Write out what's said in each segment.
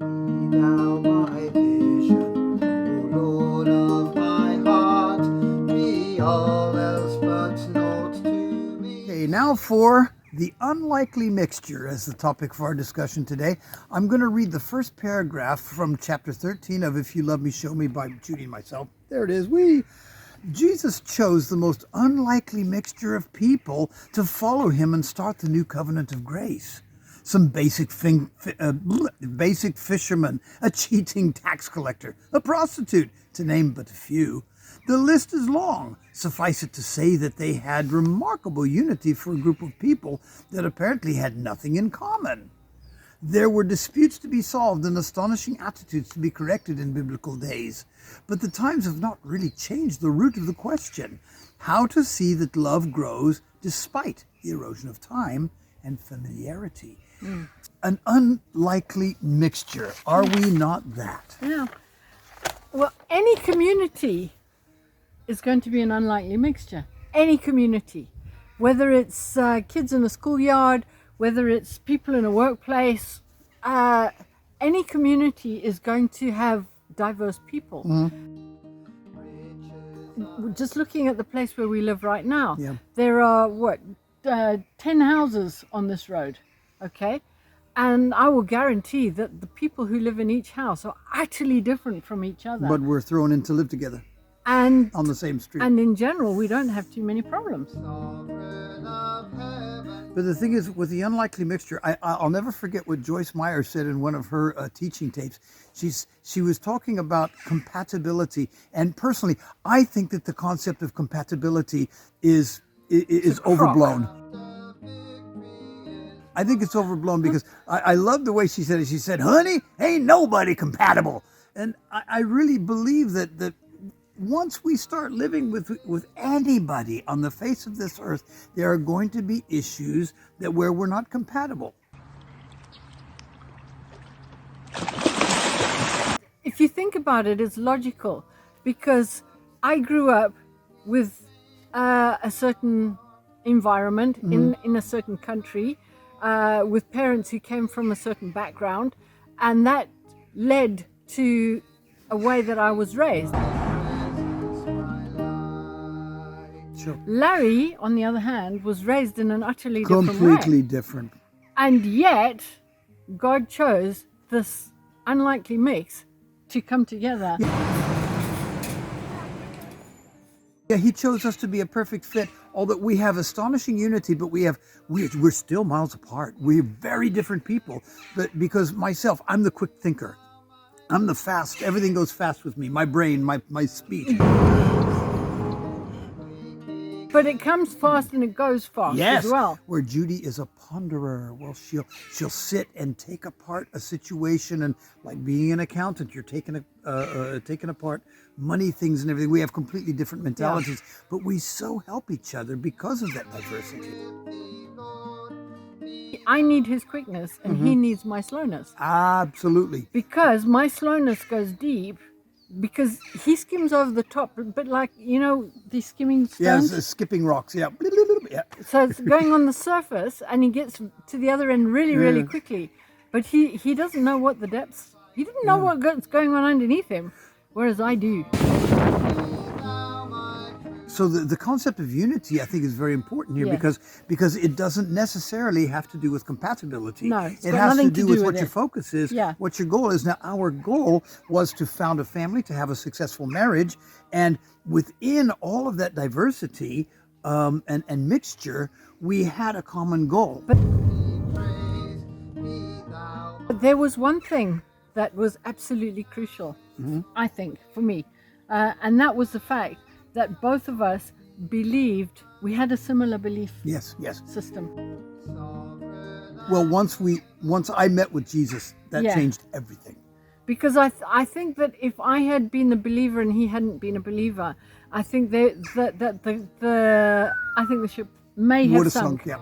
Be thou my vision, O Lord of my heart, be all else but naught to me. Okay, now for the unlikely mixture as the topic for our discussion today. I'm going to read the first paragraph from chapter 13 of If You Love Me, Show Me by Judy and myself. There it is. Jesus chose the most unlikely mixture of people to follow him and start the new covenant of grace. Some basic fisherman, a cheating tax collector, a prostitute, to name but a few. The list is long. Suffice it to say that they had remarkable unity for a group of people that apparently had nothing in common. There were disputes to be solved and astonishing attitudes to be corrected in biblical days. But the times have not really changed the root of the question: how to see that love grows despite the erosion of time and familiarity. An unlikely mixture. Are we not that? Yeah. Well, any community is going to be an unlikely mixture. Any community. Whether it's kids in a schoolyard, whether it's people in a workplace, any community is going to have diverse people. Just looking at the place where we live right now, there are 10 houses on this road, okay? And I will guarantee that the people who live in each house are utterly different from each other. But we're thrown in to live together And on the same street. And in general, we don't have too many problems. But the thing is, with the unlikely mixture, I'll never forget what Joyce Meyer said in one of her teaching tapes. She was talking about compatibility, and personally, I think that the concept of compatibility is overblown. I think it's overblown because I love the way she said it. She said, "Honey, ain't nobody compatible," and I really believe that once we start living with anybody on the face of this earth, there are going to be issues where we're not compatible. If you think about it, it's logical, because I grew up with a certain environment in a certain country, with parents who came from a certain background, and that led to a way that I was raised. Sure. Larry, on the other hand, was raised in an utterly different way. Completely different. And yet, God chose this unlikely mix to come together. Yeah, he chose us to be a perfect fit, although we have astonishing unity, but we're still miles apart. We're very different people. But because myself, I'm the quick thinker. I'm the fast. Everything goes fast with me. My brain, my speech. But it comes fast and it goes fast as well. Where Judy is a ponderer. Well, she'll sit and take apart a situation, and like being an accountant, you're taking apart money things and everything. We have completely different mentalities, but we so help each other because of that diversity. I need his quickness and he needs my slowness. Absolutely. Because my slowness goes deep, because he skims over the top, but like, these skimming stones. Yes, skipping rocks, yeah. So it's going on the surface and he gets to the other end really, really quickly. But he doesn't know what the depths, he didn't know what's going on underneath him, whereas I do. So the concept of unity, I think, is very important here because it doesn't necessarily have to do with compatibility. No, it has to do with what it. your focus is, Yeah. what your goal is. Now, our goal was to found a family, to have a successful marriage, and within all of that diversity and mixture, we had a common goal. But there was one thing that was absolutely crucial, I think, for me, and that was the fact that both of us believed we had a similar belief system. Well, once I met with Jesus, that changed everything. Because I think that if I had been a believer and he hadn't been a believer, I think the ship may have sunk. Yeah.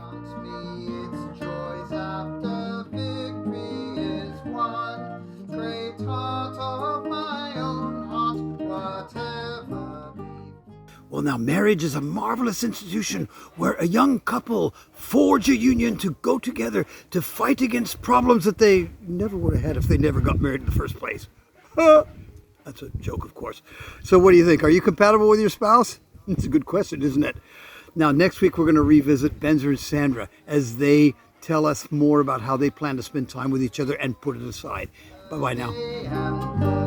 Well, Well, now, marriage is a marvelous institution where a young couple forge a union to go together to fight against problems that they never would have had if they never got married in the first place. That's a joke, of course. So what do you think? Are you compatible with your spouse? It's a good question, isn't it? Now, next week, we're going to revisit Benzer and Sandra as they tell us more about how they plan to spend time with each other and put it aside. Bye-bye now.